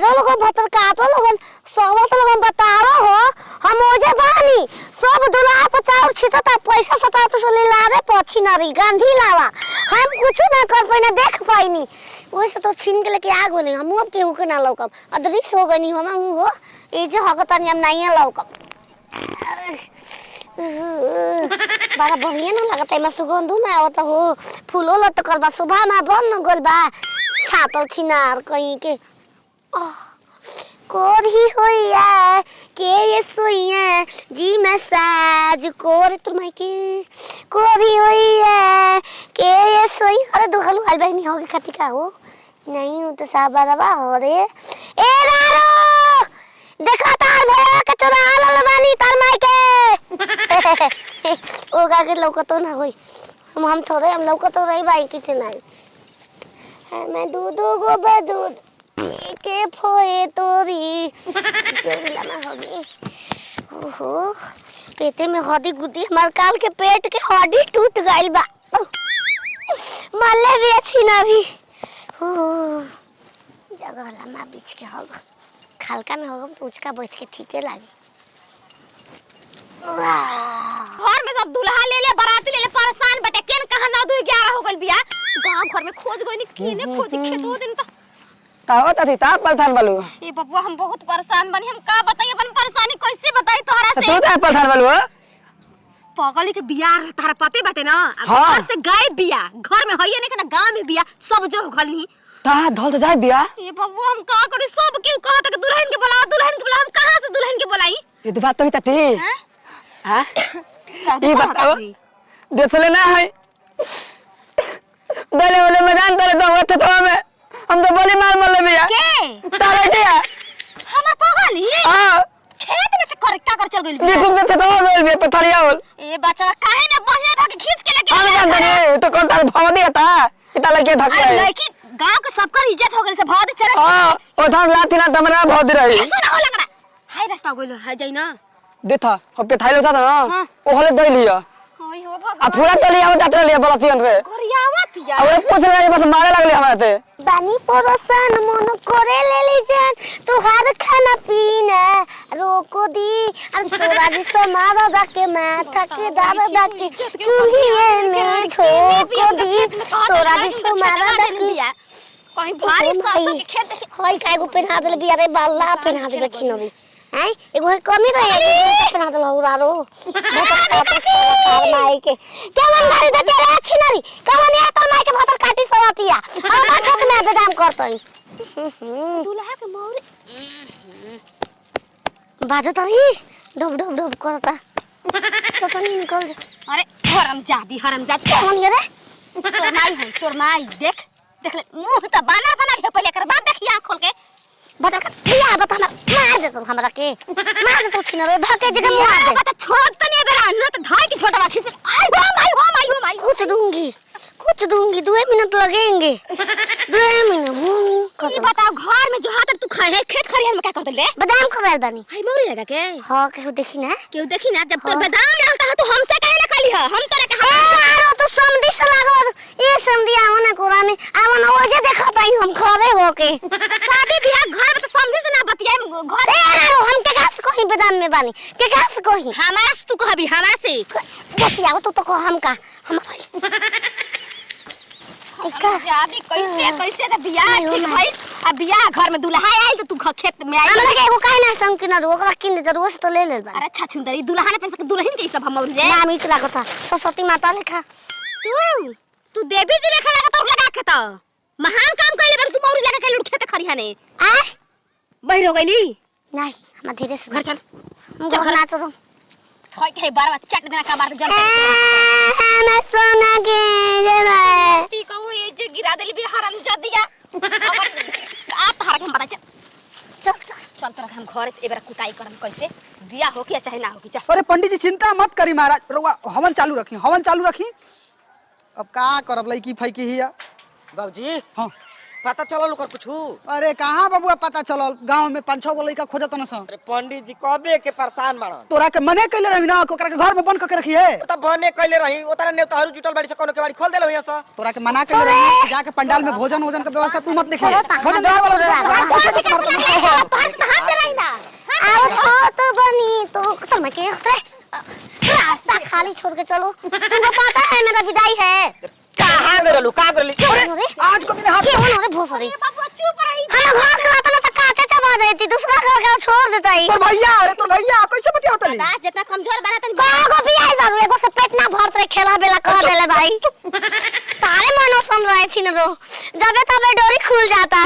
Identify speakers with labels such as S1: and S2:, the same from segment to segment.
S1: मारो लोगन भतर काटो लोगन सोवत लोगन बतारो हो हम ओजे बानी सब दुल्हा पर चाउर छिटता पैसा सता तो ले लावे पछी नरी गांधी लावा हम कुछ ना कर पाइना देख पाइनी ओइसे तो छीन के लेके आ गोले हम अब केहू के ना लौकब अदरिस हो गनी हम हो ए जे हकतनी हम नहीं लौकब बड़ा बढ़िया ना लगता है सुगंध ना आवत हो फूलो लटकल बा सुबह में बन गोल बा छातल छिनार कहीं के कोरी होइया के ये सोइया जी मसाज कोरी तुम के कोरी होइया के ये सोई अरे दुखलू हाल बहनी होगी खती का हो नहीं हो तो साबरवा हो रे ए रारो देखा तार भैया के चोरा लाल बानी तार माई के ओ गा के लौकतो ना होई हम थोड़े हम लौकतो रही भाई किछ नहीं मैं दूध गोबर दूध के फोए तोरी जो लाना होगी ओहो पेटे में हड्डी गुद्दी हमार काल के पेट के हड्डी टूट गइल बा मल्ले भी अच्छी ना भी जगह लम्बा बीच के होगा हल्का में होगा तो उसका बैठ के ठीके लागी
S2: घर में सब दुल्हा ले ले बाराती ले ले परेशान बटे केन कहां 9 2 11 हो गइल बिया गांव घर में खोज गइनी केने खोजी खेतो दिन त
S3: तावत अथी ता पलथान बालू
S2: ए बबुआ हम बहुत परेशान बनी हम का बताई अपन परेशानी कैसे बताई तोहरा से
S3: तू ता पलथान बालू
S2: पगली के बिया तारा पते बाटे ना
S3: हाँ।
S2: घर से गायब बिया घर में हइए नहीं ना गांव में बिया सब जो घलनी
S3: ता धल तो जाए बिया
S2: ए बबुआ हम का करी सब के कहत के दुल्हन के बुला हम कहां से दुल्हन के बुलाई
S3: ये तो बात तो तती
S2: हैं
S3: हां
S2: का
S3: ये बताओ देखले ना है बोले बोले मैदान तले तो होते तो हम तो बोली मार मले बिया
S2: के
S3: तारे दिया
S2: हमर पगली
S3: हां
S2: खेत में से कर चल गइल
S3: देखुन जते तो हो गइल बे पथरिया होल
S2: ए बच्चा काहे ना बहिया धके खींच के लेके
S3: हम जान दे तो कोन तार भाव दिया था इता लगे धके
S2: अरे लड़की गांव के सबकर इज्जत हो गइल से भाव दे चले
S3: हां ओ धान लाती ना तमरा भाव दे रही
S2: सुन हो लगड़ा हाय रास्ता गइल हाय जाई ना
S3: देथा हम पे थाइलो था ना
S2: हाँ।
S3: ओ हले दई लिया
S2: ओई हो
S3: आ
S2: भगवान
S3: पूरा तली हम दातर लिया बलतियन रे
S2: गरियावत या
S3: अब पूछ रहे बस मारे लगले हमरा से
S1: बानी परोसान मन करे लेली जान तुहार खाना पीना रोको दी और तोरा जिसो मारा के माथा के दादा के चूल्हे में ठोको दी तोरा जिसो मारा
S2: लिया कहीं भारी सरसों के खेत
S1: होई काय गो पहना देले बिया रे बाल्ला पहना देले छिनोरी हैं एगो कमी रहे पहना देले उरारो माई के केवन मारी दे तेरे छिनरी केवन या तो माई के भतर काटी सरातिया हम खेत में बेदाम करतई
S2: दूल्हा के मौरे
S1: बाजो तरी डब डब डब करता चटनी निकल जा
S2: अरे हरामजादी
S1: कौन ये रे
S2: तोर माई देख ले मुंह त बानर बना के पहले कर बात देखिया खोल के
S1: बता बिया बता मार दे तुम हमरा के मार दे तू छिनरो धके जगह मार दे
S2: बता छोड़ त नहीं बेरा न त धाई की छोटा बाखी से आई हो माई
S1: कुछ दूंगी 2 मिनट लगेंगे 2 मिनट
S2: ये बताओ घर में जो हाथ तू खाए है खेत खरियान में क्या करते ले
S1: बादाम खवाल बानी
S2: हाय मौरी लगा के
S1: हां केहू देखी ना
S2: जब तोर बादाम रहता है तो हमसे काहे ना खाली है हम तोरे के
S1: आरो तो समधी से लागो ए समधी आवना कोरा में आवना ओजे देखताई हम खरे होके
S2: शादी बियाह घर में तो समझे से ना बतियाए घर
S1: ए आरो हम के गास कोही बादाम में बानी के गास कोही
S2: हमारा से तू कहबी हमारा से
S1: बतियाओ तो को हम का हम
S2: जादी कैसे त बियाह ठीक भाई अब बियाह घर में दुल्हा आई तो तू खेत में आई
S1: हमरा के एगो काहे ना संग के ना दो ओकरा किन दे रोज तो ले ले बा
S2: अरे अच्छा छुंदरी दुल्हा ने पेन से दुल्हन के सब हम और रे
S1: नाम इतला कथा सरस्वती माता लेखा
S2: तू देवी जी लेखा लगा तो लगा के तो महान काम कइले बड़ तू मौरी लगा के लुट खेत खरियाने
S1: आ
S2: बहिर हो गइली
S1: नहीं हम धीरे से
S2: घर चल
S1: हम जखना तो
S2: खाई के बार बार चट देना का बार जल
S1: मैं सोना के जरा
S2: टी कहू ये जे गिरा देली भी हराम जदिया अगर आप हर के पता चल तो हम घर एबरा कुटाई करम कैसे बियाह हो के चाहे ना हो के चाहे
S3: अरे पंडित जी चिंता मत करी महाराज रुआ हवन चालू रखी अब का करब लईकी फैकी हिया
S4: बाबूजी
S3: हां
S4: पता चलल ओकर कुछ
S3: अरे कहां बबुआ पता चलल गांव में 5-6 गो लइका खोजत न स
S4: अरे पंडित जी कबे के परेशान बाड़न
S3: तोरा के मने कइले रही ना ओकरा के घर में बंद करके रखी है
S4: त बने कइले रही ओतरा नेवता हरू जुटल बाड़ी से कोनो के बाड़ी खोल देल होइया स
S3: तोरा के मना कइले रही जाके पंडाल में भोजन के व्यवस्था तू मत देखिए भोजन देने वाला
S1: छोड़ के चलो। तुमको पता है मेरा विदाई है।
S4: कहां गेलू का करली
S1: अरे
S3: आज को दिन हाथ
S1: क्यों रे भोसड़ी?
S2: बाबू चुप रही।
S1: हम घर से आता ना तो काटे चबा देती, दूसरा घर का छोड़ देता ही।
S3: तोर भैया अरे तोर भैया कैसे बतिया तली
S2: दास जितना कमजोर बना तनी
S1: बागो भी आई बाबू एगो से पेट ना भरत रे खेला बेला कर देले भाई। तारे मनो सुन रहे छी न रो, जबे तबे डोरी खुल जाता।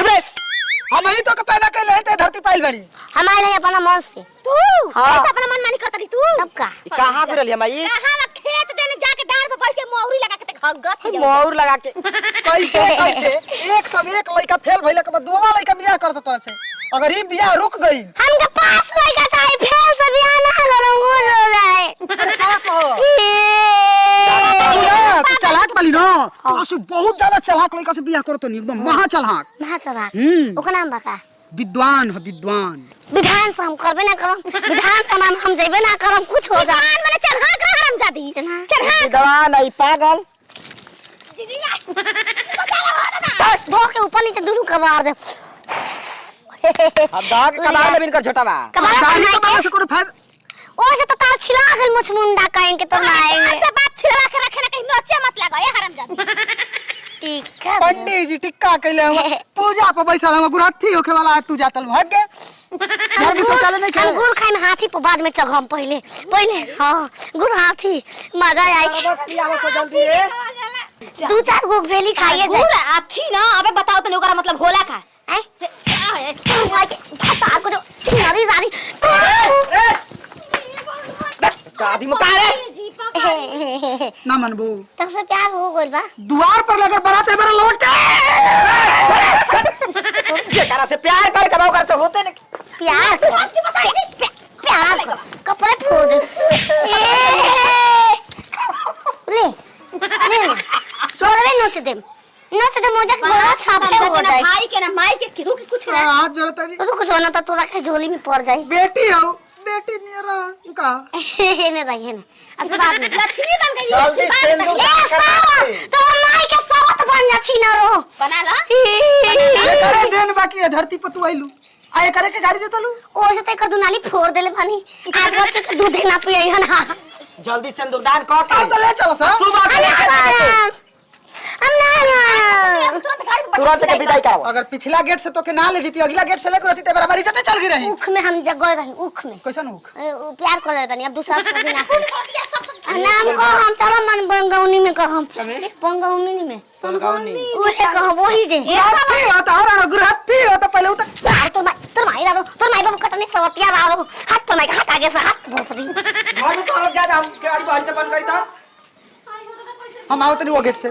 S3: हम ही तो के पैदा कर ले ते धरती पाइल बड़ी
S1: हमारे नहीं अपना मन से
S2: तू
S1: हाँ।
S2: ऐसा अपना मन मानी करता रही तू।
S1: तब का
S4: कहां गेलली हमाई
S2: कहां में खेत देने जाके डांड पे बैठ के मोहरी लगा के घगत हो
S4: मोर लगा के
S3: कैसे कैसे एक सब एक लड़का फेल भइला के बाद दोनों लड़का बियाह कर देता से। अगर ई बियाह रुक गई
S1: हमके पास लड़का चाहिए, फेल से बियाह ना करूं हो जाए।
S3: अरे पास हो तू चालाक वाली ना, तू उससे बहुत ज्यादा चालाक लड़का से बियाह करतो नहीं, एकदम महा चालाक।
S1: महाचरा
S3: हम्म।
S1: ओकर नाम बका
S3: विद्वान है विद्वान।
S1: विधान से हम करबे ना करम, विधान सभा में हम जेबे ना करम, कुछ हो जा।
S2: माने चल हां कर हरामजादी चल हां
S4: विद्वान नहीं पागल
S2: दीदी
S1: धो के ऊपर नीचे दुनू कबार दे।
S4: अब दाग कबाड़ में बिनकर छोटा बा
S1: कबार
S3: दाढ़ी
S1: बनाए
S3: कबाड़ से कोनो फायदा
S1: ओ से तो तार छिला गेल मुछ मुंडा काइन के तो ना आएंगे।
S2: से बात छिलवा के रखे ना कहीं नोचे मत लगा ए हरामजादी।
S1: ठीक है
S3: पंडित जी टिक्का कैले हम पूजा पे बैठल हम गुरहथी होखे वाला तू जातल भाग के घर में शौचालय नहीं
S1: हम
S3: खेले।
S1: गुड़ खाए में हाथी पे बाद में चघम पहले पहले हां गुड़ हाथी मजा आई।
S4: आवा सो जल्दी रे
S1: दो चार गो भेली खाइए जाए।
S2: पूरा आथी ना अबे बताओ तनी ओकरा मतलब होला का
S1: भाई को जो नारी नारी
S4: दादी मुका रे
S3: ना मनबू
S1: तब से प्यार हो गइल बा।
S3: द्वार पर लगर बरात है मेरा लौट के
S4: जेकरा से प्यार कर के ओकरा से होते नहीं
S1: प्यार प्यार कपड़े फोड़ दे ले ले छोड़वे नोच दे मोजा के बोला छापे हो जाए।
S2: भाई के ना माई के रुक कुछ ना
S3: हाथ जरूरत है
S1: रुक जो ना तो तोरा के झोली में पड़ जाए।
S3: बेटी हो बेटी नियरा का
S1: ने रही ने असल बात नहीं
S2: लक्ष्मी बन गई
S4: जल्दी सिंदूर
S1: ए सावा तो माई के सावत बन जा छी ना रो
S2: बना ला
S3: ये करे देन बाकी है धरती पर तू आइलू आए करे के गाड़ी देतलू
S1: ओ से ते कर दुनाली फोड़ देले पानी आज रात के दूध ना पिए ना
S4: जल्दी सिंदूरदान कर
S3: अब तो ले चलो सर
S4: सुबह के लेके
S1: हम ना
S2: तुरंत गाड़ी में
S4: तुरंत के विदाई कराओ
S3: अगर पिछला गेट से तो के ना ले जीती अगला गेट से लेकर रहती ते हमारी इज्जत चल गई रही।
S1: उख में हम जगह रही उख में
S3: कैसा नुक
S1: प्यार कर रहे बनी अब दूसरा से भी ना नाम को हम चलो मन बंगौनी में कहम बंगौनी में उहे कह वही जे
S3: गुरहथी हो तो हरा गुरहथी हो तो पहले उतर
S1: यार तोर माई बाबू कटनी सवतिया लालो हाथ तोर माई का हाथ आगे से हाथ भोसरी
S4: घर में तो जा हम गाड़ी बाहर से बंद करी था
S3: हम आओ तनी वो गेट से